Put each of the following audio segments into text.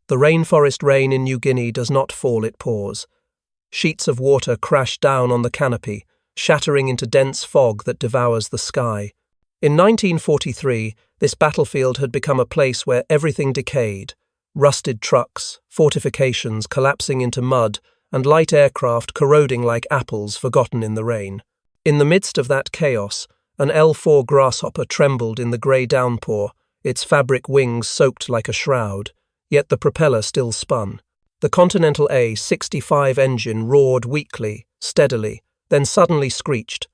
The rainforest rain in New Guinea does not fall, it pours. Sheets of water crash down on the canopy, shattering into dense fog that devours the sky. In 1943, this battlefield had become a place where everything decayed. Rusted trucks, fortifications collapsing into mud, and light aircraft corroding like apples forgotten in the rain. In the midst of that chaos, an L4 Grasshopper trembled in the grey downpour, its fabric wings soaked like a shroud, yet the propeller still spun. The Continental A-65 engine roared weakly, steadily, then suddenly screeched.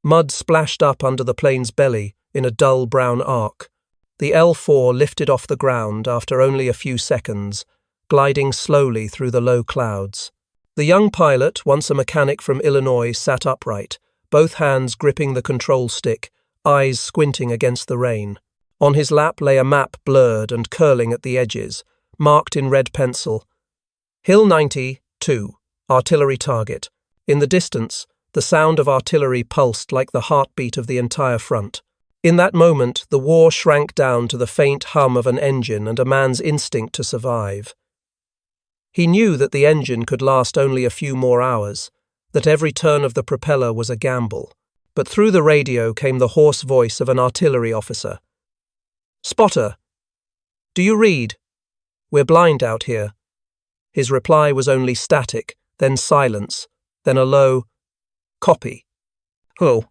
Mud splashed up under the plane's belly in a dull brown arc. The L4 lifted off the ground after only a few seconds, gliding slowly through the low clouds. The young pilot, once a mechanic from Illinois, sat upright, both hands gripping the control stick, eyes squinting against the rain. On his lap lay a map blurred and curling at the edges, marked in red pencil. Hill 92, artillery target. In the distance, the sound of artillery pulsed like the heartbeat of the entire front. In that moment, the war shrank down to the faint hum of an engine and a man's instinct to survive. He knew that the engine could last only a few more hours, that every turn of the propeller was a gamble. But through the radio came the hoarse voice of an artillery officer. "Spotter! Do you read? We're blind out here." His reply was only static, then silence, then a low, "Copy." "Oh."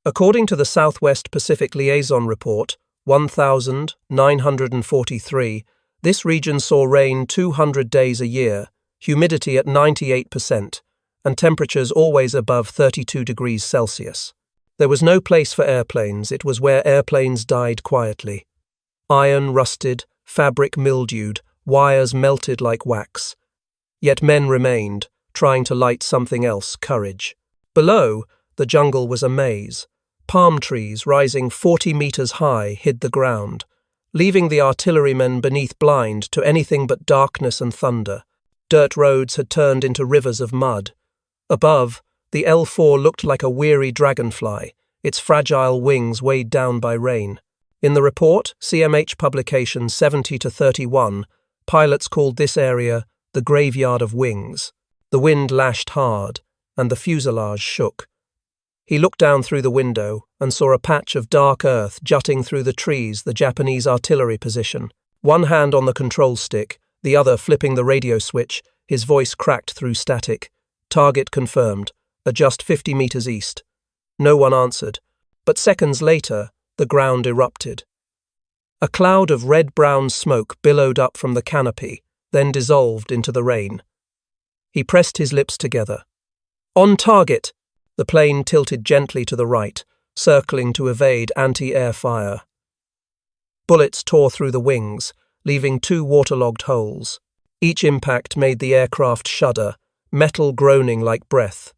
According to the Southwest Pacific Liaison Report, 1943, this region saw rain 200 days a year, humidity at 98%, and temperatures always above 32 degrees Celsius. There was no place for airplanes, it was where airplanes died quietly. Iron rusted, fabric mildewed, wires melted like wax. Yet men remained, trying to light something else, courage. Below, the jungle was a maze. Palm trees rising 40 meters high hid the ground, leaving the artillerymen beneath blind to anything but darkness and thunder. Dirt roads had turned into rivers of mud. Above, the L4 looked like a weary dragonfly, its fragile wings weighed down by rain. In the report, CMH publication 70-31, pilots called this area the graveyard of wings. The wind lashed hard, and the fuselage shook. He looked down through the window and saw a patch of dark earth jutting through the trees, the Japanese artillery position. One hand on the control stick, the other flipping the radio switch, his voice cracked through static. "Target confirmed. Adjust 50 meters east." No one answered, but seconds later, the ground erupted. A cloud of red-brown smoke billowed up from the canopy, then dissolved into the rain. He pressed his lips together. "On target!" The plane tilted gently to the right, circling to evade anti-air fire. Bullets tore through the wings, leaving 2 waterlogged holes. Each impact made the aircraft shudder, metal groaning like breath.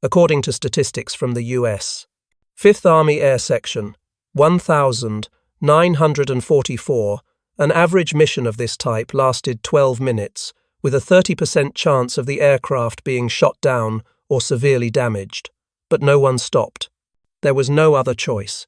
According to statistics from the US, 5th Army Air Section, 1,944, an average mission of this type lasted 12 minutes, with a 30% chance of the aircraft being shot down or severely damaged. But no one stopped. There was no other choice.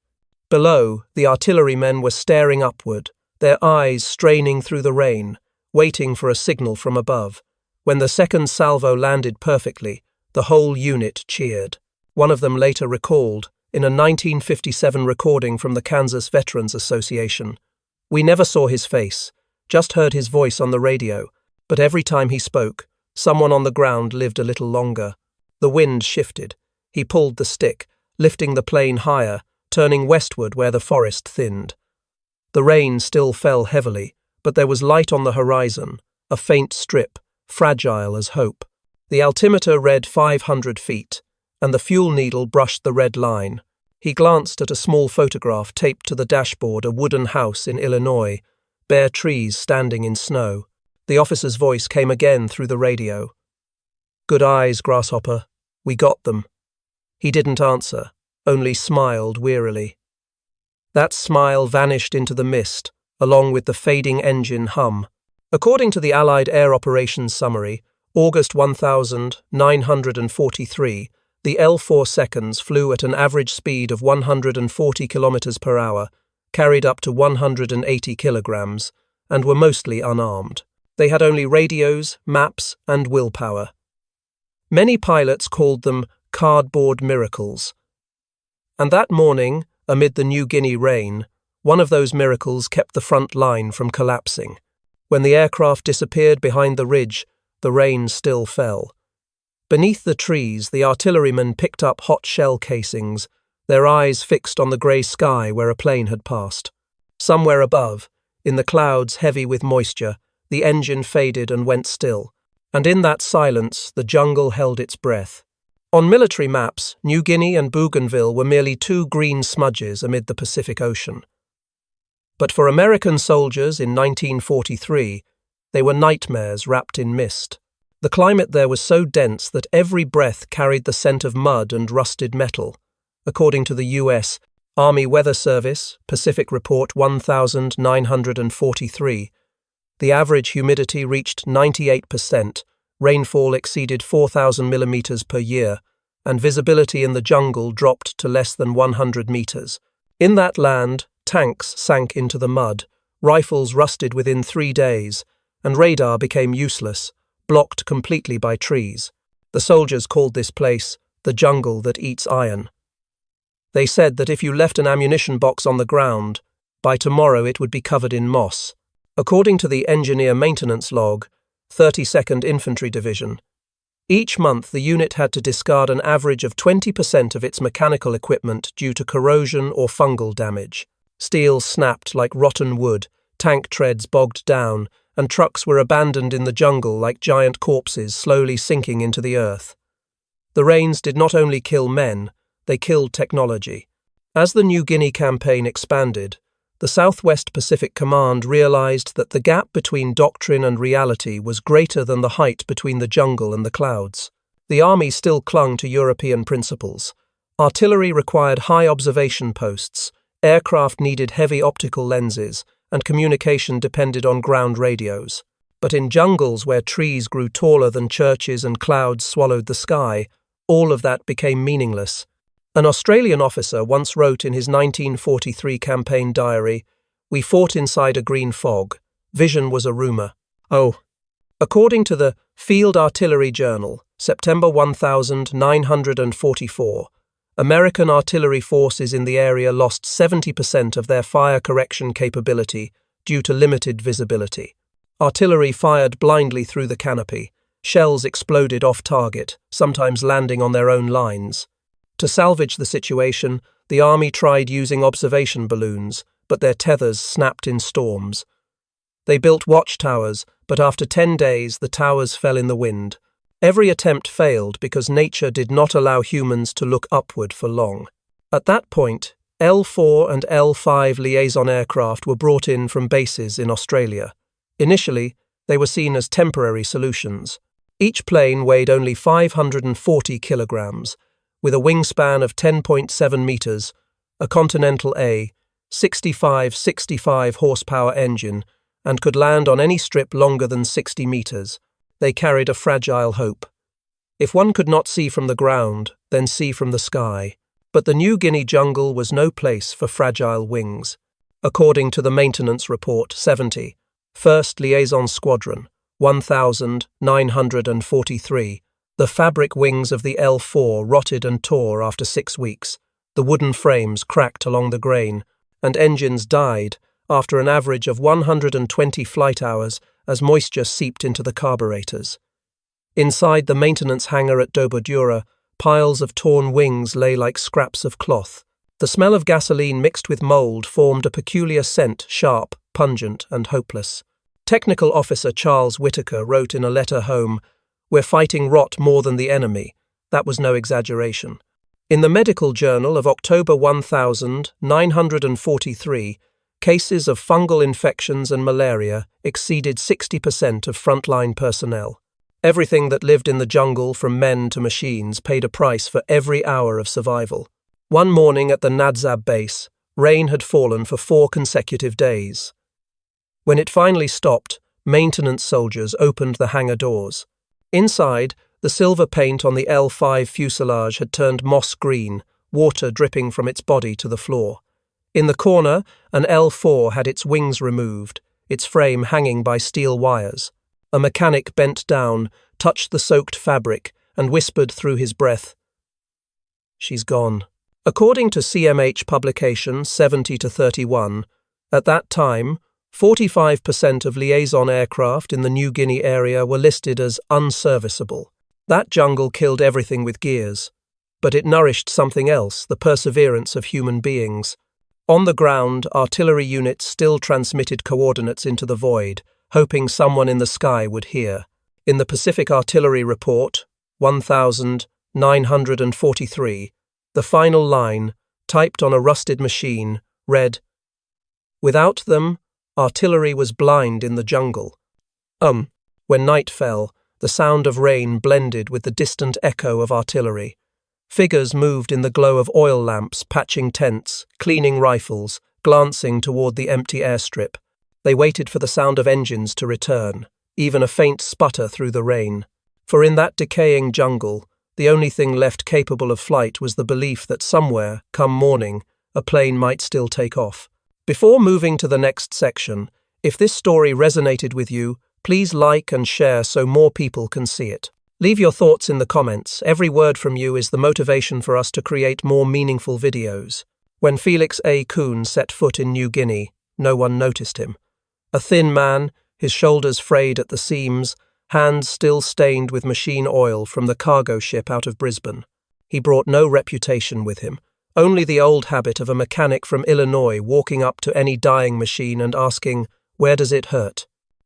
Below, the artillerymen were staring upward, their eyes straining through the rain, waiting for a signal from above. When the second salvo landed perfectly, the whole unit cheered. One of them later recalled, in a 1957 recording from the Kansas Veterans Association, "We never saw his face, just heard his voice on the radio, but every time he spoke, someone on the ground lived a little longer." The wind shifted. He pulled the stick, lifting the plane higher, turning westward where the forest thinned. The rain still fell heavily, but there was light on the horizon, a faint strip, fragile as hope. The altimeter read 500 feet, and the fuel needle brushed the red line. He glanced at a small photograph taped to the dashboard, a wooden house in Illinois, bare trees standing in snow. The officer's voice came again through the radio. "Good eyes, Grasshopper. We got them." He didn't answer, only smiled wearily. That smile vanished into the mist, along with the fading engine hum. According to the Allied Air Operations Summary, August 1943, the L4 seconds flew at an average speed of 140 km per hour, carried up to 180 kilograms, and were mostly unarmed. They had only radios, maps, and willpower. Many pilots called them cardboard miracles. And that morning, amid the New Guinea rain, one of those miracles kept the front line from collapsing. When the aircraft disappeared behind the ridge, the rain still fell. Beneath the trees, the artillerymen picked up hot shell casings, their eyes fixed on the grey sky where a plane had passed. Somewhere above, in the clouds heavy with moisture, the engine faded and went still, and in that silence the jungle held its breath. On military maps, New Guinea and Bougainville were merely two green smudges amid the Pacific Ocean. But for American soldiers in 1943, they were nightmares wrapped in mist. The climate there was so dense that every breath carried the scent of mud and rusted metal. According to the U.S. Army Weather Service, Pacific Report 1943, the average humidity reached 98%, rainfall exceeded 4,000 millimeters per year, and visibility in the jungle dropped to less than 100 meters. In that land, tanks sank into the mud, rifles rusted within 3 days, and radar became useless, blocked completely by trees. The soldiers called this place the jungle that eats iron. They said that if you left an ammunition box on the ground, by tomorrow it would be covered in moss. According to the engineer maintenance log, 32nd Infantry Division, each month the unit had to discard an average of 20% of its mechanical equipment due to corrosion or fungal damage. Steel snapped like rotten wood, tank treads bogged down, and trucks were abandoned in the jungle like giant corpses slowly sinking into the earth. The rains did not only kill men, they killed technology. As the New Guinea campaign expanded, the Southwest Pacific Command realized that the gap between doctrine and reality was greater than the height between the jungle and the clouds. The army still clung to European principles. Artillery required high observation posts, aircraft needed heavy optical lenses, and communication depended on ground radios. But in jungles where trees grew taller than churches and clouds swallowed the sky, all of that became meaningless. An Australian officer once wrote in his 1943 campaign diary, "We fought inside a green fog. Vision was a rumour." According to the Field Artillery Journal, September 1944, American artillery forces in the area lost 70% of their fire correction capability due to limited visibility. Artillery fired blindly through the canopy. Shells exploded off target, sometimes landing on their own lines. To salvage the situation, the army tried using observation balloons, but their tethers snapped in storms. They built watchtowers, but after 10 days the towers fell in the wind. Every attempt failed because nature did not allow humans to look upward for long. At that point, L4 and L5 liaison aircraft were brought in from bases in Australia. Initially, they were seen as temporary solutions. Each plane weighed only 540 kilograms, with a wingspan of 10.7 meters, a Continental A, 65 horsepower engine, and could land on any strip longer than 60 meters. They carried a fragile hope. If one could not see from the ground, then see from the sky. But the New Guinea jungle was no place for fragile wings. According to the Maintenance Report 70, 1st Liaison Squadron, 1943, the fabric wings of the L4 rotted and tore after 6 weeks, the wooden frames cracked along the grain, and engines died after an average of 120 flight hours as moisture seeped into the carburetors. Inside the maintenance hangar at WW2, piles of torn wings lay like scraps of cloth. The smell of gasoline mixed with mold formed a peculiar scent, sharp, pungent, and hopeless. Technical Officer Charles Whitaker wrote in a letter home, "We're fighting rot more than the enemy." That was no exaggeration. In the Medical Journal of October 1943, cases of fungal infections and malaria exceeded 60% of frontline personnel. Everything that lived in the jungle, from men to machines, paid a price for every hour of survival. One morning at the Nadzab base, rain had fallen for 4 consecutive days. When it finally stopped, maintenance soldiers opened the hangar doors. Inside, the silver paint on the L5 fuselage had turned moss green, water dripping from its body to the floor. In the corner, an L4 had its wings removed, its frame hanging by steel wires. A mechanic bent down, touched the soaked fabric, and whispered through his breath, "She's gone." According to CMH publication 70-31, at that time, 45% of liaison aircraft in the New Guinea area were listed as unserviceable. That jungle killed everything with gears, but it nourished something else, the perseverance of human beings. On the ground, artillery units still transmitted coordinates into the void, hoping someone in the sky would hear. In the Pacific Artillery Report, 1943, the final line, typed on a rusted machine, read, "Without them, artillery was blind in the jungle." When night fell, the sound of rain blended with the distant echo of artillery. Figures moved in the glow of oil lamps, patching tents, cleaning rifles, glancing toward the empty airstrip. They waited for the sound of engines to return, even a faint sputter through the rain. For in that decaying jungle, the only thing left capable of flight was the belief that somewhere, come morning, a plane might still take off. Before moving to the next section, if this story resonated with you, please like and share so more people can see it. Leave your thoughts in the comments. Every word from you is the motivation for us to create more meaningful videos. When Felix A. Coune set foot in New Guinea, no one noticed him. A thin man, his shoulders frayed at the seams, hands still stained with machine oil from the cargo ship out of Brisbane. He brought no reputation with him, only the old habit of a mechanic from Illinois walking up to any dying machine and asking, "Where does it hurt?"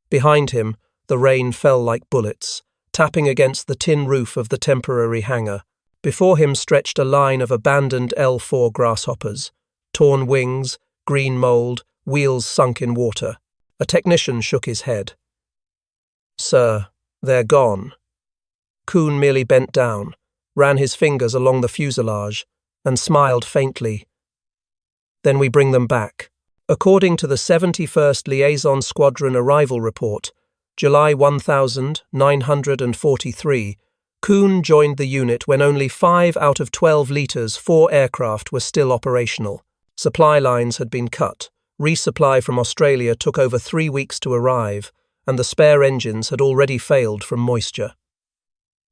Behind him, the rain fell like bullets, tapping against the tin roof of the temporary hangar. Before him stretched a line of abandoned L4 Grasshoppers, torn wings, green mold, wheels sunk in water. A technician shook his head. "Sir, they're gone." Coune merely bent down, ran his fingers along the fuselage, and smiled faintly. "Then we bring them back." According to the 71st Liaison Squadron Arrival Report, July 1943, Coune joined the unit when only 5 out of 12 Liters 4 aircraft were still operational. Supply lines had been cut, resupply from Australia took over 3 weeks to arrive, and the spare engines had already failed from moisture.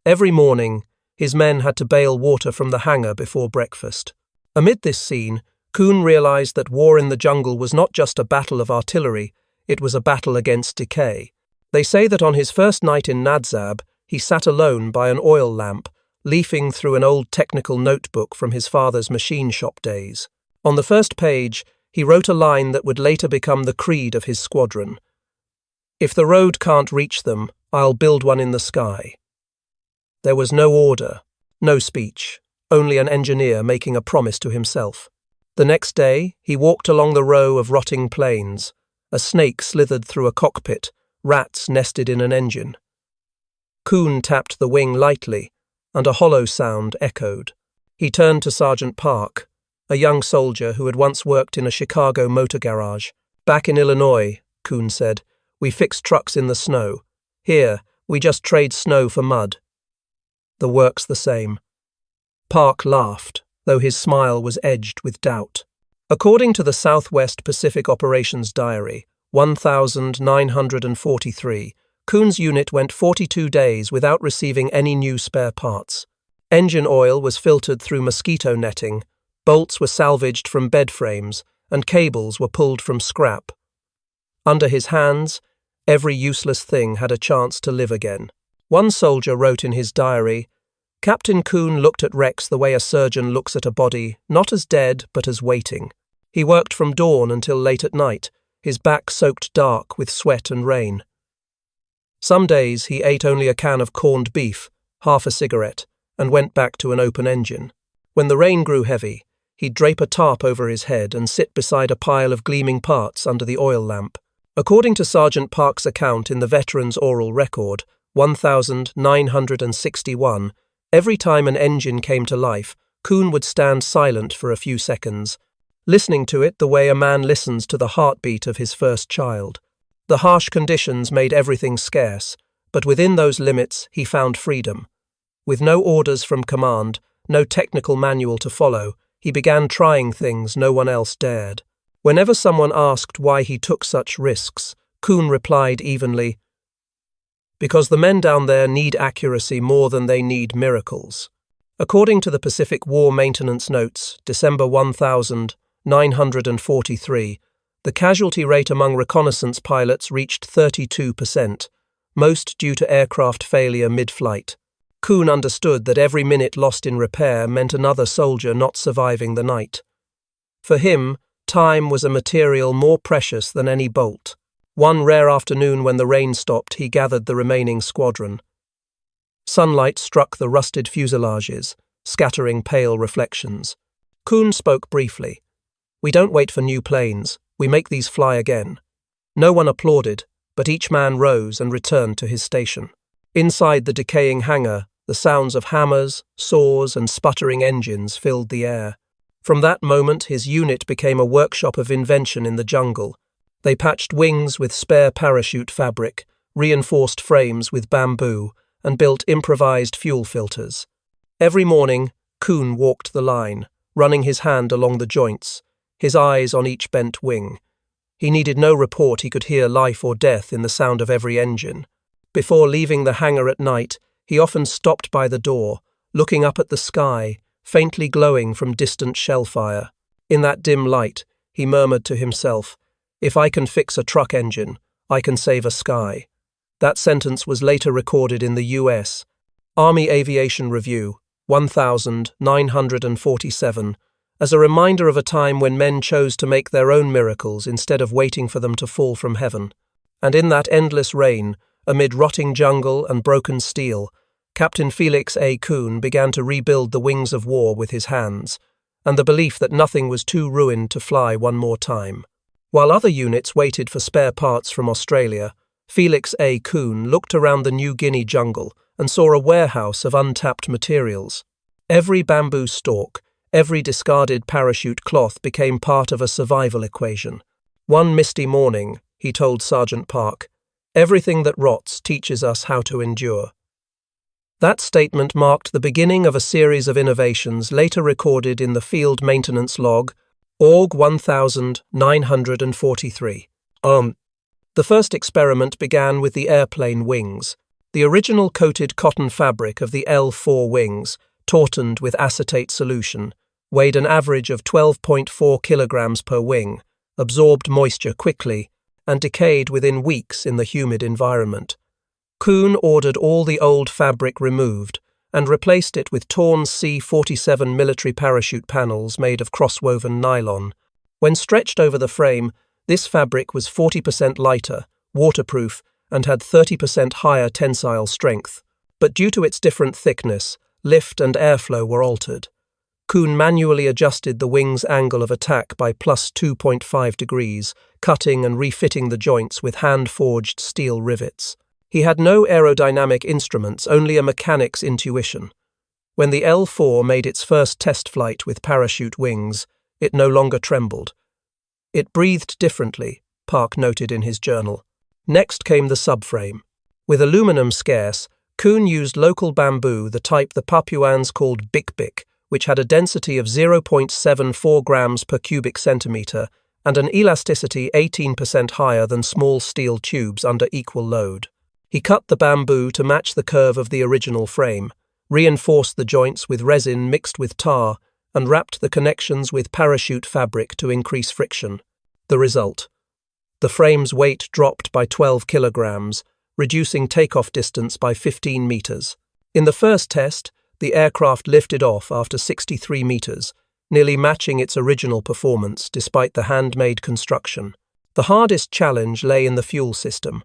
Every morning, his men had to bail water from the hangar before breakfast. Amid this scene, Coune realized that war in the jungle was not just a battle of artillery, it was a battle against decay. They say that on his first night in Nadzab, he sat alone by an oil lamp, leafing through an old technical notebook from his father's machine shop days. On the first page, he wrote a line that would later become the creed of his squadron. "If the road can't reach them, I'll build one in the sky." There was no order, no speech, only an engineer making a promise to himself. The next day, he walked along the row of rotting planes. A snake slithered through a cockpit, rats nested in an engine. Coune tapped the wing lightly, and a hollow sound echoed. He turned to Sergeant Park, a young soldier who had once worked in a Chicago motor garage. "Back in Illinois," Coune said, "we fix trucks in the snow. Here, we just trade snow for mud." "The work's the same." Park laughed, though his smile was edged with doubt. According to the Southwest Pacific Operations Diary, 1943, Coune's unit went 42 days without receiving any new spare parts. Engine oil was filtered through mosquito netting, bolts were salvaged from bed frames, and cables were pulled from scrap. Under his hands, every useless thing had a chance to live again. One soldier wrote in his diary, "Captain Coune looked at Rex the way a surgeon looks at a body, not as dead, but as waiting. He worked from dawn until late at night, his back soaked dark with sweat and rain. Some days he ate only a can of corned beef, half a cigarette, and went back to an open engine. When the rain grew heavy, he'd drape a tarp over his head and sit beside a pile of gleaming parts under the oil lamp." According to Sergeant Park's account in the Veteran's Oral Record, 1961, every time an engine came to life, Coune would stand silent for a few seconds, listening to it the way a man listens to the heartbeat of his first child. The harsh conditions made everything scarce, but within those limits he found freedom. With no orders from command, no technical manual to follow, he began trying things no one else dared. Whenever someone asked why he took such risks, Coune replied evenly, "Because the men down there need accuracy more than they need miracles." According to the Pacific War Maintenance Notes, December 1943, the casualty rate among reconnaissance pilots reached 32%, most due to aircraft failure mid-flight. Coune understood that every minute lost in repair meant another soldier not surviving the night. For him, time was a material more precious than any bolt. One rare afternoon when the rain stopped, he gathered the remaining squadron. Sunlight struck the rusted fuselages, scattering pale reflections. Coune spoke briefly. "We don't wait for new planes, we make these fly again." No one applauded, but each man rose and returned to his station. Inside the decaying hangar, the sounds of hammers, saws, and sputtering engines filled the air. From that moment, his unit became a workshop of invention in the jungle. They patched wings with spare parachute fabric, reinforced frames with bamboo, and built improvised fuel filters. Every morning, Coune walked the line, running his hand along the joints, his eyes on each bent wing. He needed no report, he could hear life or death in the sound of every engine. Before leaving the hangar at night, he often stopped by the door, looking up at the sky, faintly glowing from distant shellfire. In that dim light, he murmured to himself, "If I can fix a truck engine, I can save a sky." That sentence was later recorded in the U.S. Army Aviation Review, 1947, as a reminder of a time when men chose to make their own miracles instead of waiting for them to fall from heaven. And in that endless rain, amid rotting jungle and broken steel, Captain Felix A. Coune began to rebuild the wings of war with his hands, and the belief that nothing was too ruined to fly one more time. While other units waited for spare parts from Australia, Felix A. Coune looked around the New Guinea jungle and saw a warehouse of untapped materials. Every bamboo stalk, every discarded parachute cloth became part of a survival equation. One misty morning, he told Sergeant Park, "Everything that rots teaches us how to endure." That statement marked the beginning of a series of innovations later recorded in the field maintenance log, Org 1943. The first experiment began with the airplane wings. The original coated cotton fabric of the L4 wings, tautened with acetate solution, weighed an average of 12.4 kilograms per wing, absorbed moisture quickly, and decayed within weeks in the humid environment. Coune ordered all the old fabric removed and replaced it with torn C-47 military parachute panels made of cross-woven nylon. When stretched over the frame, this fabric was 40% lighter, waterproof, and had 30% higher tensile strength. But due to its different thickness, lift and airflow were altered. Coune manually adjusted the wing's angle of attack by plus 2.5 degrees, cutting and refitting the joints with hand-forged steel rivets. He had no aerodynamic instruments, only a mechanic's intuition. When the L4 made its first test flight with parachute wings, it no longer trembled. It breathed differently, Park noted in his journal. Next came the subframe. With aluminum scarce, Coune used local bamboo, the type the Papuans called bik-bik, which had a density of 0.74 grams per cubic centimetre and an elasticity 18% higher than small steel tubes under equal load. He cut the bamboo to match the curve of the original frame, reinforced the joints with resin mixed with tar, and wrapped the connections with parachute fabric to increase friction. The result: the frame's weight dropped by 12 kilograms, reducing takeoff distance by 15 meters. In the first test, the aircraft lifted off after 63 meters, nearly matching its original performance despite the handmade construction. The hardest challenge lay in the fuel system.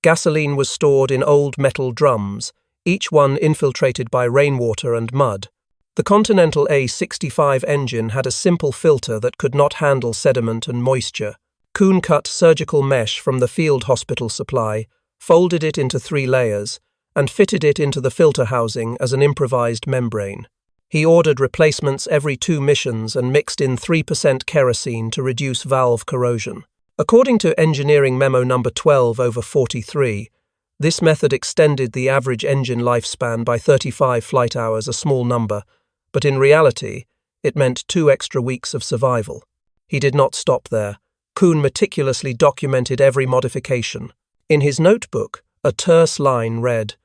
Gasoline was stored in old metal drums, each one infiltrated by rainwater and mud. The Continental A65 engine had a simple filter that could not handle sediment and moisture. Coune cut surgical mesh from the field hospital supply, folded it into 3 layers, and fitted it into the filter housing as an improvised membrane. He ordered replacements every 2 missions and mixed in 3% kerosene to reduce valve corrosion. According to Engineering Memo No. 12/43, this method extended the average engine lifespan by 35 flight hours, a small number, but in reality, it meant 2 extra weeks of survival. He did not stop there. Coune meticulously documented every modification. In his notebook, a terse line read,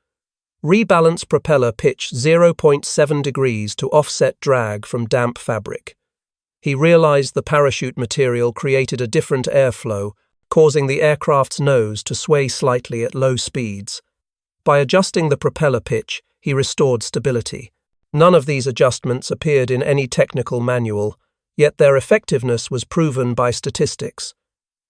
"Rebalance propeller pitch 0.7 degrees to offset drag from damp fabric." He realized the parachute material created a different airflow, causing the aircraft's nose to sway slightly at low speeds. By adjusting the propeller pitch, he restored stability. None of these adjustments appeared in any technical manual, yet their effectiveness was proven by statistics.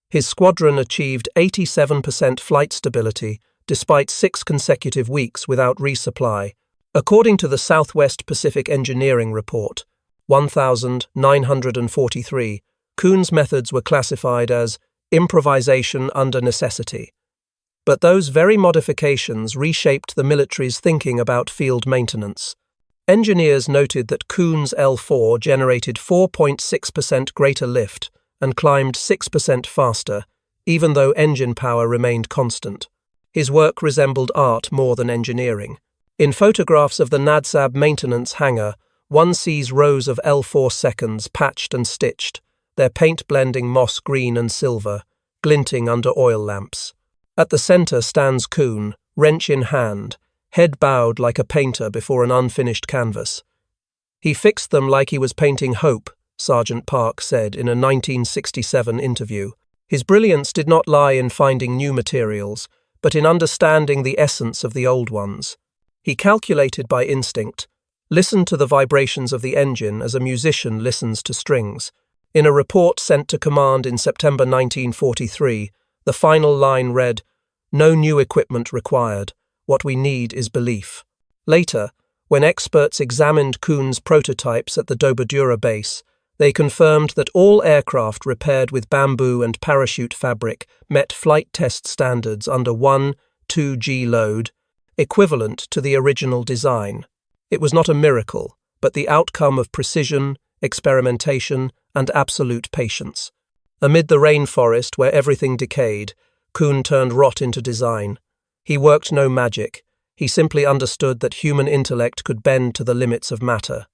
His squadron achieved 87% flight stability, despite 6 consecutive weeks without resupply. According to the Southwest Pacific Engineering Report, 1943, Coune's methods were classified as improvisation under necessity. But those very modifications reshaped the military's thinking about field maintenance. Engineers noted that Coune's L4 generated 4.6% greater lift and climbed 6% faster, even though engine power remained constant. His work resembled art more than engineering. In photographs of the NADSAB maintenance hangar, one sees rows of L4 seconds patched and stitched, their paint blending moss green and silver, glinting under oil lamps. At the center stands Coune, wrench in hand, head bowed like a painter before an unfinished canvas. "He fixed them like he was painting hope," Sergeant Park said in a 1967 interview. His brilliance did not lie in finding new materials, but in understanding the essence of the old ones. He calculated by instinct, listened to the vibrations of the engine as a musician listens to strings. In a report sent to command in September 1943, the final line read, "No new equipment required. What we need is belief." Later, when experts examined Coune's prototypes at the WW2 base, they confirmed that all aircraft repaired with bamboo and parachute fabric met flight test standards under 1-2G load, equivalent to the original design. It was not a miracle, but the outcome of precision, experimentation, and absolute patience. Amid the rainforest where everything decayed, Coune turned rot into design. He worked no magic. He simply understood that human intellect could bend to the limits of matter.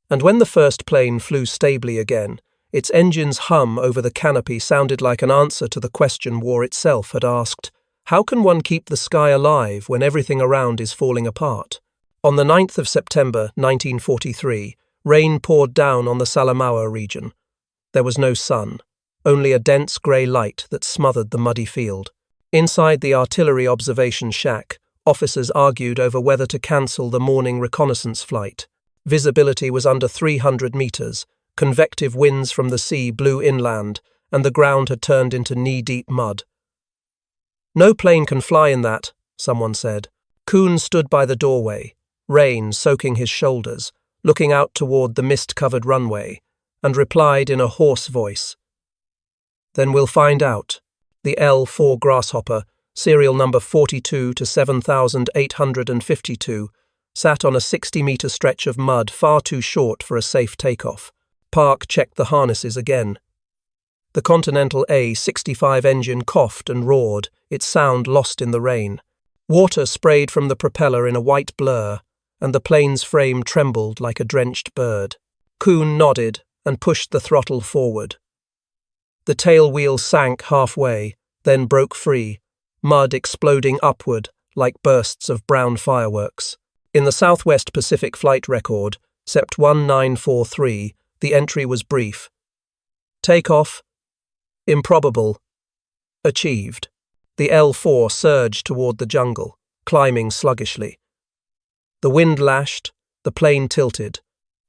And when the first plane flew stably again, its engine's hum over the canopy sounded like an answer to the question war itself had asked, how can one keep the sky alive when everything around is falling apart? On the 9th of September 1943, rain poured down on the Salamaua region. There was no sun, only a dense grey light that smothered the muddy field. Inside the artillery observation shack, officers argued over whether to cancel the morning reconnaissance flight. Visibility was under 300 meters, convective winds from the sea blew inland, and the ground had turned into knee-deep mud. "No plane can fly in that," someone said. Coune stood by the doorway, rain soaking his shoulders, looking out toward the mist-covered runway, and replied in a hoarse voice, "Then we'll find out." The L4 Grasshopper, serial number 42 to 7852, sat on a 60-meter stretch of mud far too short for a safe takeoff. Park checked the harnesses again. The Continental A65 engine coughed and roared, its sound lost in the rain. Water sprayed from the propeller in a white blur, and the plane's frame trembled like a drenched bird. Coune nodded and pushed the throttle forward. The tail wheel sank halfway, then broke free, mud exploding upward like bursts of brown fireworks. In the Southwest Pacific flight record, Sept 1943, the entry was brief. Takeoff. Improbable. Achieved. The L4 surged toward the jungle, climbing sluggishly. The wind lashed, the plane tilted,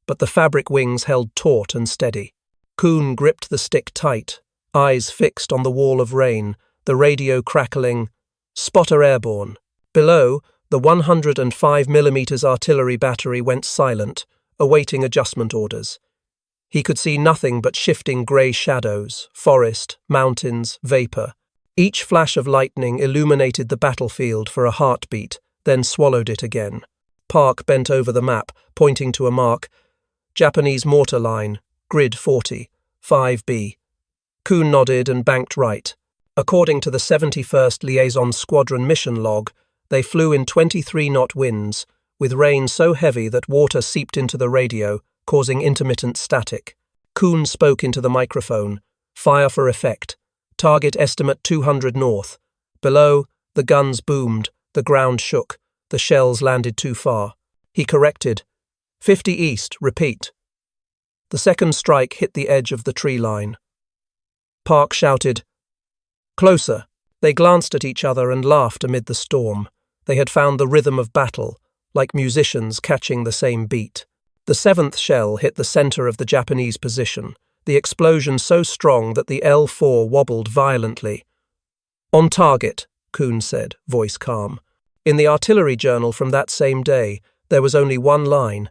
but the fabric wings held taut and steady. Coune gripped the stick tight, eyes fixed on the wall of rain, the radio crackling, "Spotter airborne." Below, the 105mm artillery battery went silent, awaiting adjustment orders. He could see nothing but shifting grey shadows, forest, mountains, vapour. Each flash of lightning illuminated the battlefield for a heartbeat, then swallowed it again. Park bent over the map, pointing to a mark. Japanese mortar line, grid 40, 5B. Coune nodded and banked right. According to the 71st Liaison Squadron mission log, they flew in 23-knot winds, with rain so heavy that water seeped into the radio, causing intermittent static. Coune spoke into the microphone. "Fire for effect. Target estimate 200 north. Below, the guns boomed, the ground shook, the shells landed too far. He corrected. 50 east, repeat. The second strike hit the edge of the tree line. Park shouted, "Closer." They glanced at each other and laughed amid the storm. They had found the rhythm of battle, like musicians catching the same beat. The seventh shell hit the center of the Japanese position, the explosion so strong that the L4 wobbled violently. "On target," Coune said, voice calm. In the artillery journal from that same day, there was only one line.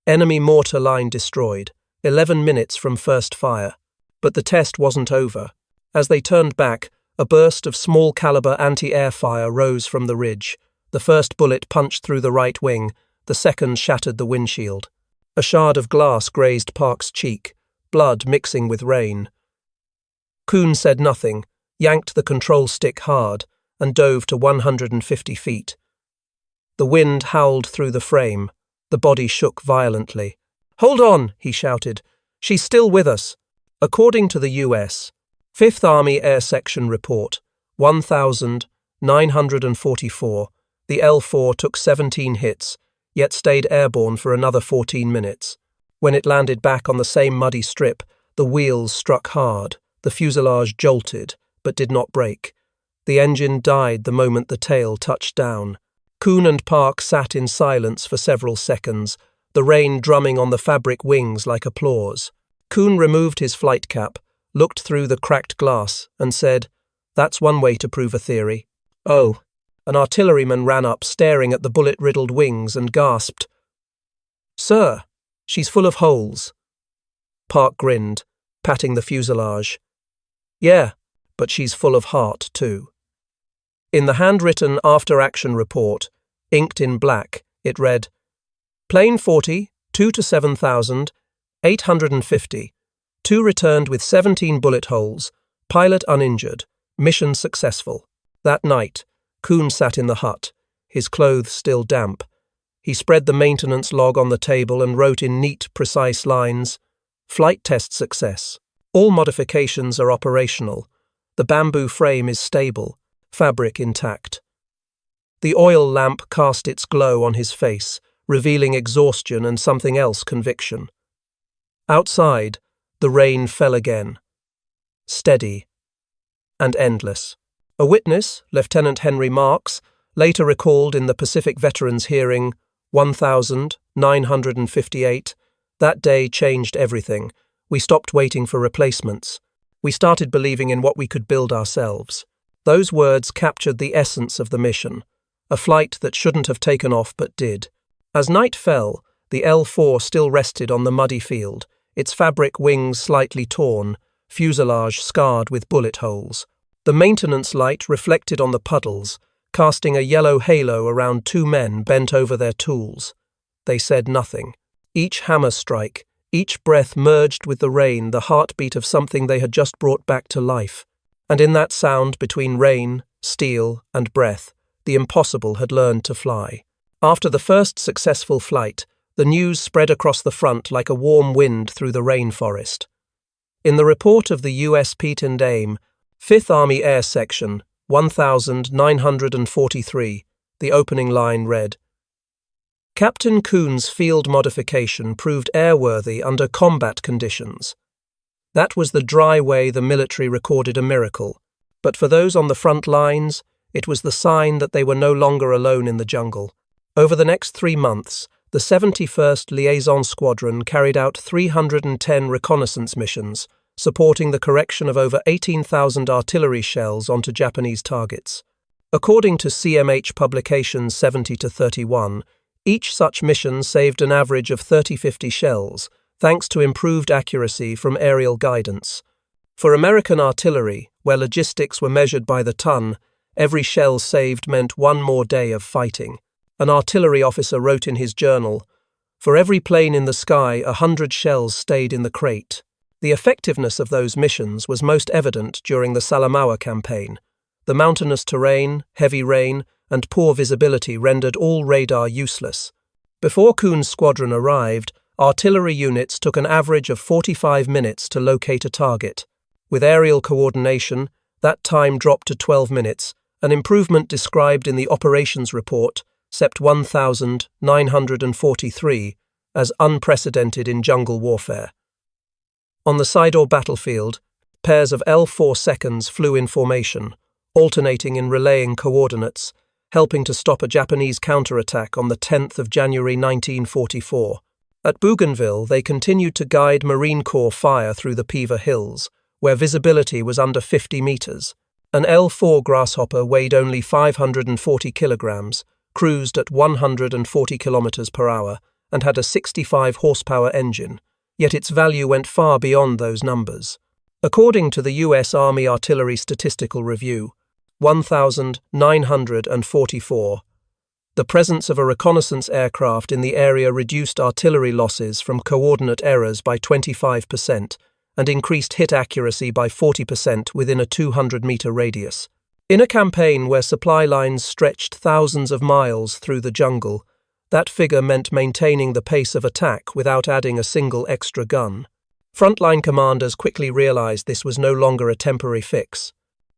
Enemy mortar line destroyed, 11 minutes from first fire. But the test wasn't over. As they turned back, a burst of small-caliber anti-air fire rose from the ridge. The first bullet punched through the right wing, the second shattered the windshield. A shard of glass grazed Park's cheek, blood mixing with rain. Coune said nothing, yanked the control stick hard, and dove to 150 feet. The wind howled through the frame. The body shook violently. "Hold on," he shouted. "She's still with us." According to the U.S. Fifth Army Air Section Report, 1,944, the L4 took 17 hits, yet stayed airborne for another 14 minutes. When it landed back on the same muddy strip, the wheels struck hard, the fuselage jolted, but did not break. The engine died the moment the tail touched down. Coune and Park sat in silence for several seconds, the rain drumming on the fabric wings like applause. Coune removed his flight cap, looked through the cracked glass, and said, "That's one way to prove a theory." "Oh." An artilleryman ran up, staring at the bullet-riddled wings, and gasped, "Sir, she's full of holes." Park grinned, patting the fuselage. "Yeah, but she's full of heart, too." In the handwritten after-action report, inked in black, it read, "Plane 40, 2 to 7,000, 850. 2 returned with 17 bullet holes. Pilot uninjured. Mission successful." That night, Coune sat in the hut, his clothes still damp. He spread the maintenance log on the table and wrote in neat, precise lines, "Flight test success. All modifications are operational. The bamboo frame is stable. Fabric intact." The oil lamp cast its glow on his face, revealing exhaustion and something else, conviction. Outside, the rain fell again. Steady and endless. A witness, Lieutenant Henry Marks, later recalled in the Pacific Veterans Hearing, 1958, "That day changed everything. We stopped waiting for replacements. We started believing in what we could build ourselves." Those words captured the essence of the mission, a flight that shouldn't have taken off but did. As night fell, the L4 still rested on the muddy field, its fabric wings slightly torn, fuselage scarred with bullet holes. The maintenance light reflected on the puddles, casting a yellow halo around 2 men bent over their tools. They said nothing. Each hammer strike, each breath merged with the rain, the heartbeat of something they had just brought back to life. And in that sound between rain, steel, and breath, the impossible had learned to fly. After the first successful flight, the news spread across the front like a warm wind through the rainforest. In the report of the U.S. Pete and Aim, 5th Army Air Section, 1943, the opening line read, "Captain Coune's field modification proved airworthy under combat conditions. That was the dry way the military recorded a miracle, but for those on the front lines, it was the sign that they were no longer alone in the jungle. Over the next 3 months, the 71st Liaison Squadron carried out 310 reconnaissance missions, supporting the correction of over 18,000 artillery shells onto Japanese targets. According to CMH Publications 70-31, each such mission saved an average of 30-50 shells, thanks to improved accuracy from aerial guidance. For American artillery, where logistics were measured by the ton, every shell saved meant one more day of fighting. An artillery officer wrote in his journal, "For every plane in the sky, 100 shells stayed in the crate." The effectiveness of those missions was most evident during the Salamaua campaign. The mountainous terrain, heavy rain, and poor visibility rendered all radar useless. Before Coune's squadron arrived, artillery units took an average of 45 minutes to locate a target. With aerial coordination, that time dropped to 12 minutes, an improvement described in the operations report, Sept 1943, as unprecedented in jungle warfare. On the Sidor battlefield, pairs of L4 seconds flew in formation, alternating in relaying coordinates, helping to stop a Japanese counterattack on the 10th of January 1944. At Bougainville, they continued to guide Marine Corps fire through the Piva Hills, where visibility was under 50 meters. An L4 Grasshopper weighed only 540 kilograms, cruised at 140 kilometers per hour, and had a 65 horsepower engine, yet its value went far beyond those numbers. According to the U.S. Army Artillery Statistical Review, 1944, the presence of a reconnaissance aircraft in the area reduced artillery losses from coordinate errors by 25% and increased hit accuracy by 40% within a 200-meter radius. In a campaign where supply lines stretched thousands of miles through the jungle, that figure meant maintaining the pace of attack without adding a single extra gun. Frontline commanders quickly realized this was no longer a temporary fix.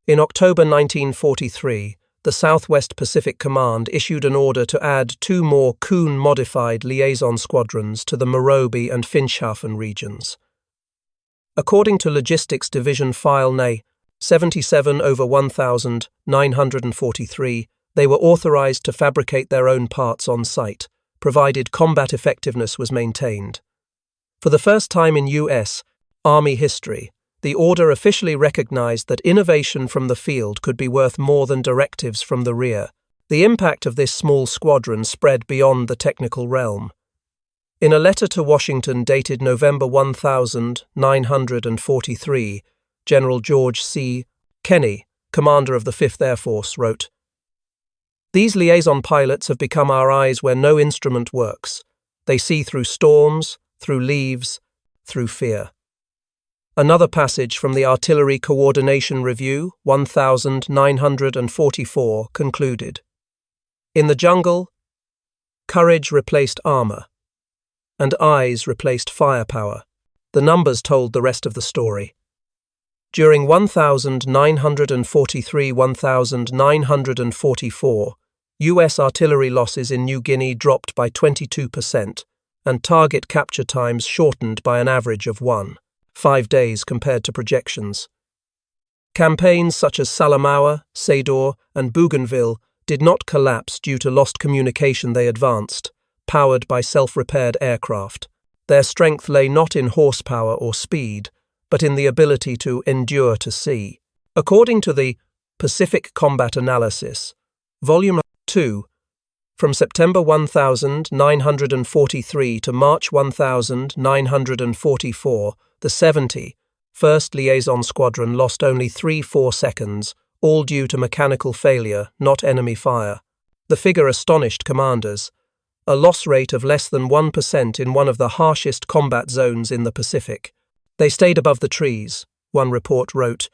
In October 1943, the Southwest Pacific Command issued an order to add 2 more Coune-modified liaison squadrons to the Morobe and Finschhafen regions. According to Logistics Division File Na. 77/1943, they were authorized to fabricate their own parts on site, provided combat effectiveness was maintained. For the first time in U.S. Army history, the order officially recognized that innovation from the field could be worth more than directives from the rear. The impact of this small squadron spread beyond the technical realm. In a letter to Washington dated November 1943, General George C. Kenney, commander of the 5th Air Force, wrote, "These liaison pilots have become our eyes where no instrument works. They see through storms, through leaves, through fear." Another passage from the Artillery Coordination Review, 1944, concluded, "In the jungle, courage replaced armor, and eyes replaced firepower." The numbers told the rest of the story. During 1943–1944, U.S. artillery losses in New Guinea dropped by 22%, and target capture times shortened by an average of 5 days compared to projections. Campaigns such as Salamaua, Sador, and Bougainville did not collapse due to lost communication. They advanced, powered by self-repaired aircraft. Their strength lay not in horsepower or speed, but in the ability to endure to sea. According to the Pacific Combat Analysis, Volume 2, from September 1943 to March 1944, the 71st Liaison Squadron lost only 3–4 seconds, all due to mechanical failure, not enemy fire. The figure astonished commanders. A loss rate of less than 1% in one of the harshest combat zones in the Pacific. They stayed above the trees, one report wrote,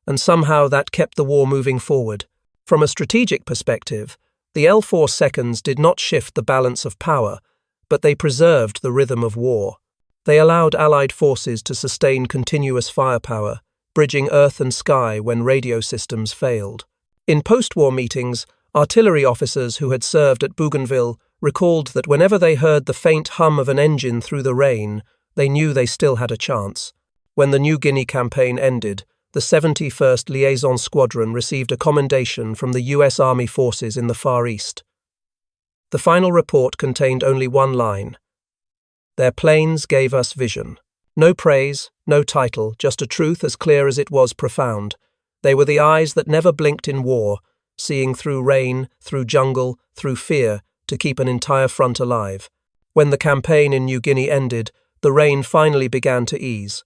and somehow that kept the war moving forward. From a strategic perspective, the L4 seconds did not shift the balance of power, but they preserved the rhythm of war. They allowed Allied forces to sustain continuous firepower, bridging earth and sky when radio systems failed. In post-war meetings, artillery officers who had served at Bougainville recalled that whenever they heard the faint hum of an engine through the rain, they knew they still had a chance. When the New Guinea campaign ended, the 71st Liaison Squadron received a commendation from the U.S. Army forces in the Far East. The final report contained only one line. "Their planes gave us vision." No praise, no title, just a truth as clear as it was profound. They were the eyes that never blinked in war, seeing through rain, through jungle, through fear, to keep an entire front alive. When the campaign in New Guinea ended, the rain finally began to ease.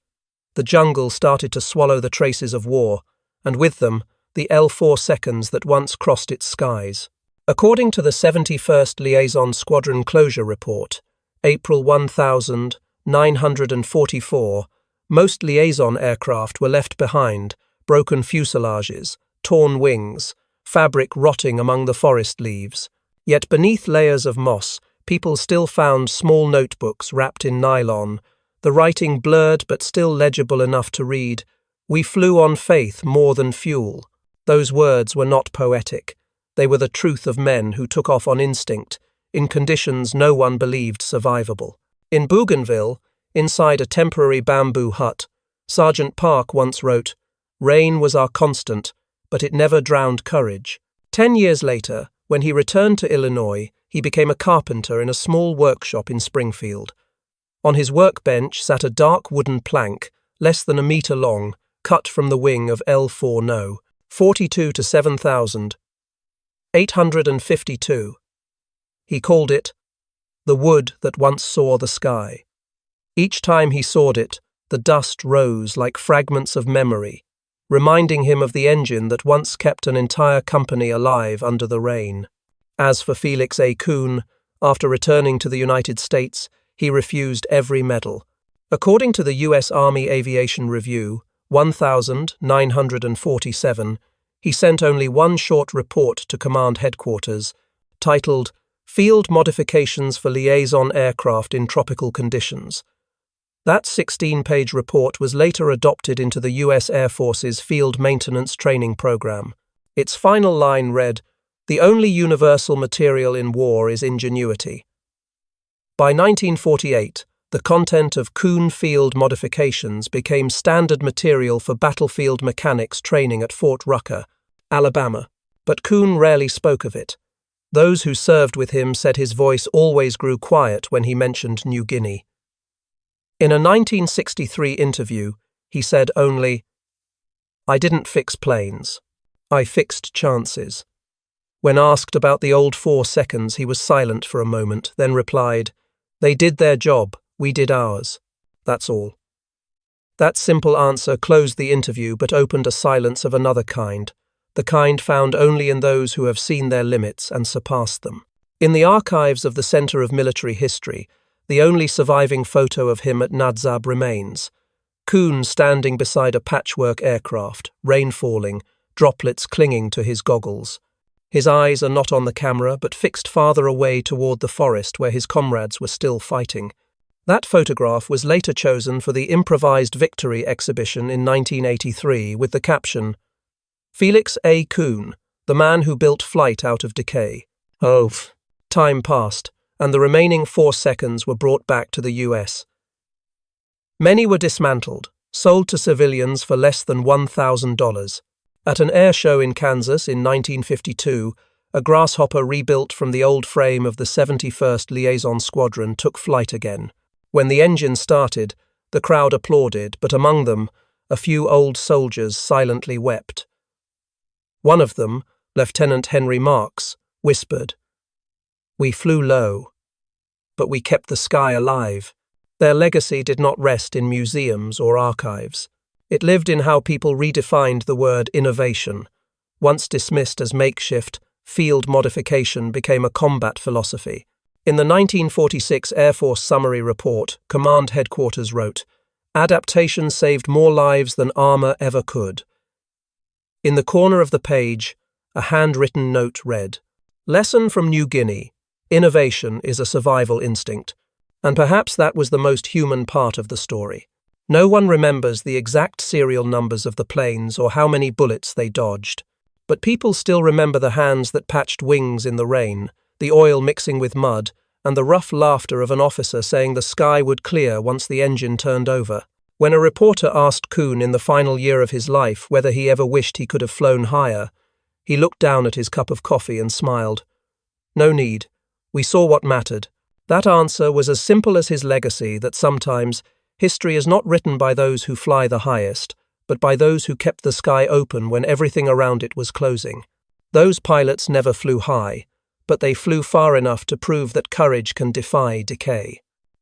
The jungle started to swallow the traces of war, and with them, the L4 seconds that once crossed its skies. According to the 71st Liaison Squadron Closure Report, April 1944, most liaison aircraft were left behind, broken fuselages, torn wings, fabric rotting among the forest leaves. Yet beneath layers of moss, people still found small notebooks wrapped in nylon, the writing blurred but still legible enough to read, "We flew on faith more than fuel." Those words were not poetic. They were the truth of men who took off on instinct, in conditions no one believed survivable. In Bougainville, inside a temporary bamboo hut, Sergeant Park once wrote, "Rain was our constant, but it never drowned courage." 10 years later, when he returned to Illinois, he became a carpenter in a small workshop in Springfield. On his workbench sat a dark wooden plank, less than a meter long, cut from the wing of L4 No. 42 to 7,852. He called it the wood that once saw the sky. Each time he sawed it, the dust rose like fragments of memory, reminding him of the engine that once kept an entire company alive under the rain. As for Felix A. Coune, after returning to the United States, he refused every medal. According to the U.S. Army Aviation Review, 1947, he sent only one short report to Command Headquarters, titled Field Modifications for Liaison Aircraft in Tropical Conditions. That 16-page report was later adopted into the U.S. Air Force's Field Maintenance Training Program. Its final line read, "The only universal material in war is ingenuity." By 1948, the content of Coune field modifications became standard material for battlefield mechanics training at Fort Rucker, Alabama, but Coune rarely spoke of it. Those who served with him said his voice always grew quiet when he mentioned New Guinea. In a 1963 interview, he said only, "I didn't fix planes. I fixed chances." When asked about the old 4 seconds, he was silent for a moment, then replied, "They did their job, we did ours. That's all." That simple answer closed the interview but opened a silence of another kind, the kind found only in those who have seen their limits and surpassed them. In the archives of the Center of Military History, the only surviving photo of him at Nadzab remains. Coune standing beside a patchwork aircraft, rain falling, droplets clinging to his goggles. His eyes are not on the camera but fixed farther away toward the forest where his comrades were still fighting. That photograph was later chosen for the Improvised Victory exhibition in 1983 with the caption, "Felix A. Coune, the man who built flight out of decay." Time passed, and the remaining 4 seconds were brought back to the US. Many were dismantled, sold to civilians for less than $1,000. At an air show in Kansas in 1952, a Grasshopper rebuilt from the old frame of the 71st Liaison Squadron took flight again. When the engine started, the crowd applauded, but among them, a few old soldiers silently wept. One of them, Lieutenant Henry Marks, whispered, "We flew low, but we kept the sky alive." Their legacy did not rest in museums or archives. It lived in how people redefined the word innovation. Once dismissed as makeshift, field modification became a combat philosophy. In the 1946 Air Force Summary Report, Command Headquarters wrote, "Adaptation saved more lives than armor ever could." In the corner of the page, a handwritten note read, "Lesson from New Guinea. Innovation is a survival instinct." And perhaps that was the most human part of the story. No one remembers the exact serial numbers of the planes or how many bullets they dodged. But people still remember the hands that patched wings in the rain, the oil mixing with mud, and the rough laughter of an officer saying the sky would clear once the engine turned over. When a reporter asked Coune in the final year of his life whether he ever wished he could have flown higher, he looked down at his cup of coffee and smiled. "No need. We saw what mattered." That answer was as simple as his legacy that sometimes history is not written by those who fly the highest, but by those who kept the sky open when everything around it was closing. Those pilots never flew high, but they flew far enough to prove that courage can defy decay.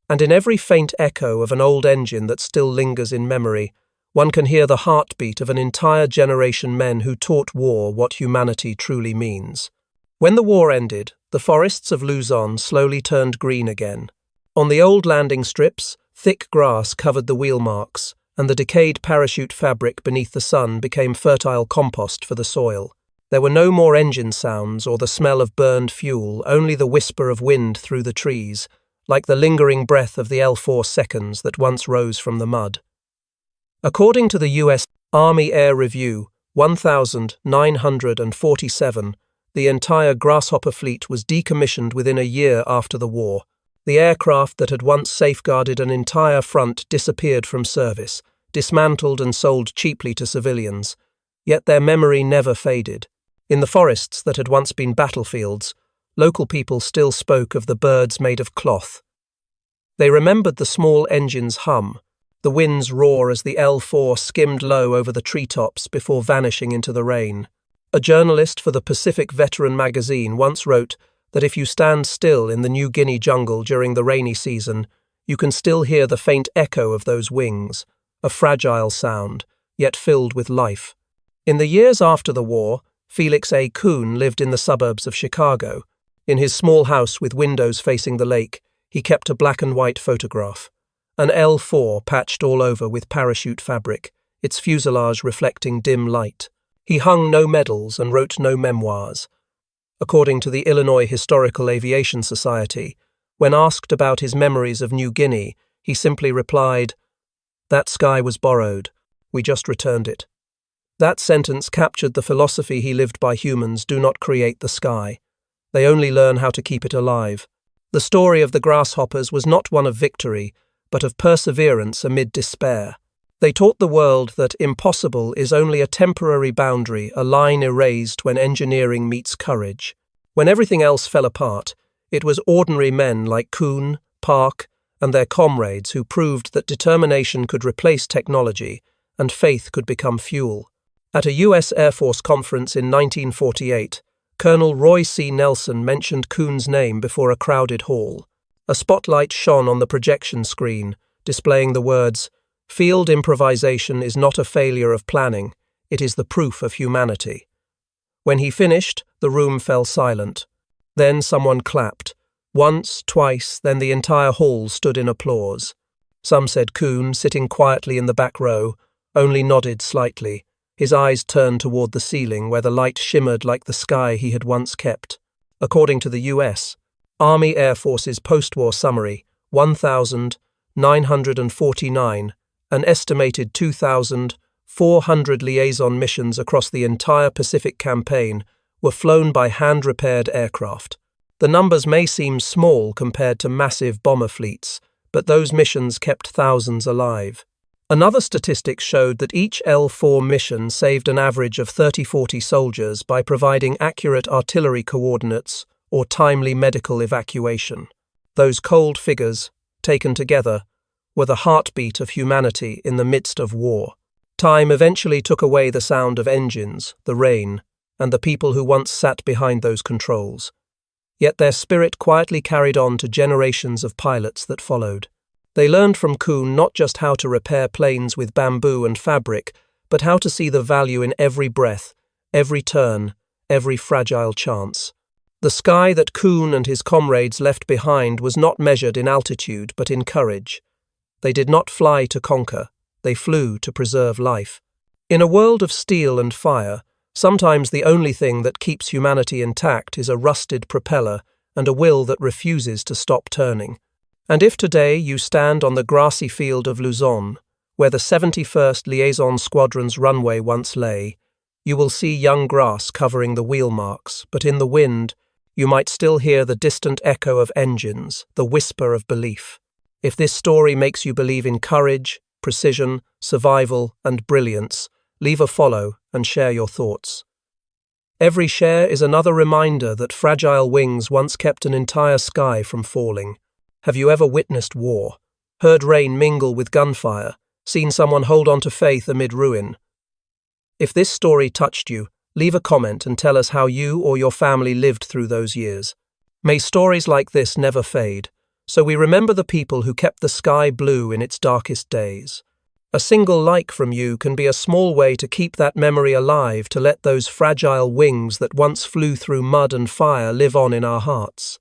And in every faint echo of an old engine that still lingers in memory, one can hear the heartbeat of an entire generation men who taught war what humanity truly means. When the war ended, the forests of Luzon slowly turned green again. On the old landing strips, thick grass covered the wheel marks, and the decayed parachute fabric beneath the sun became fertile compost for the soil. There were no more engine sounds or the smell of burned fuel, only the whisper of wind through the trees, like the lingering breath of the L4 seconds that once rose from the mud. According to the U.S. Army Air Review 1947. The entire Grasshopper fleet was decommissioned within a year after the war. The aircraft that had once safeguarded an entire front disappeared from service, dismantled and sold cheaply to civilians. Yet their memory never faded. In the forests that had once been battlefields, local people still spoke of the birds made of cloth. They remembered the small engine's hum, the wind's roar as the L4 skimmed low over the treetops before vanishing into the rain. A journalist for the Pacific Veteran magazine once wrote that if you stand still in the New Guinea jungle during the rainy season, you can still hear the faint echo of those wings, a fragile sound, yet filled with life. In the years after the war, Felix A. Coune lived in the suburbs of Chicago. In his small house with windows facing the lake, he kept a black and white photograph. An L4 patched all over with parachute fabric, its fuselage reflecting dim light. He hung no medals and wrote no memoirs. According to the Illinois Historical Aviation Society, when asked about his memories of New Guinea, he simply replied, "That sky was borrowed. We just returned it." That sentence captured the philosophy he lived by: humans do not create the sky. They only learn how to keep it alive. The story of the grasshoppers was not one of victory, but of perseverance amid despair. They taught the world that impossible is only a temporary boundary, a line erased when engineering meets courage. When everything else fell apart, it was ordinary men like Coune, Park, and their comrades who proved that determination could replace technology and faith could become fuel. At a U.S. Air Force conference in 1948, Colonel Roy C. Nelson mentioned Coune's name before a crowded hall. A spotlight shone on the projection screen, displaying the words, "Field improvisation is not a failure of planning, it is the proof of humanity." When he finished, the room fell silent. Then someone clapped. Once, twice, then the entire hall stood in applause. Some said Coune, sitting quietly in the back row, only nodded slightly, his eyes turned toward the ceiling where the light shimmered like the sky he had once kept. According to the U.S. Army Air Force's post-war summary, 1,949, an estimated 2,400 liaison missions across the entire Pacific campaign were flown by hand-repaired aircraft. The numbers may seem small compared to massive bomber fleets, but those missions kept thousands alive. Another statistic showed that each L4 mission saved an average of 30-40 soldiers by providing accurate artillery coordinates or timely medical evacuation. Those cold figures, taken together, were the heartbeat of humanity in the midst of war. Time eventually took away the sound of engines, the rain, and the people who once sat behind those controls. Yet their spirit quietly carried on to generations of pilots that followed. They learned from Coune not just how to repair planes with bamboo and fabric, but how to see the value in every breath, every turn, every fragile chance. The sky that Coune and his comrades left behind was not measured in altitude but in courage. They did not fly to conquer, they flew to preserve life. In a world of steel and fire, sometimes the only thing that keeps humanity intact is a rusted propeller and a will that refuses to stop turning. And if today you stand on the grassy field of Luzon, where the 71st Liaison Squadron's runway once lay, you will see young grass covering the wheel marks, but in the wind, you might still hear the distant echo of engines, the whisper of belief. If this story makes you believe in courage, precision, survival, and brilliance, leave a follow and share your thoughts. Every share is another reminder that fragile wings once kept an entire sky from falling. Have you ever witnessed war, heard rain mingle with gunfire, seen someone hold on to faith amid ruin? If this story touched you, leave a comment and tell us how you or your family lived through those years. May stories like this never fade, so we remember the people who kept the sky blue in its darkest days. A single like from you can be a small way to keep that memory alive, to let those fragile wings that once flew through mud and fire live on in our hearts.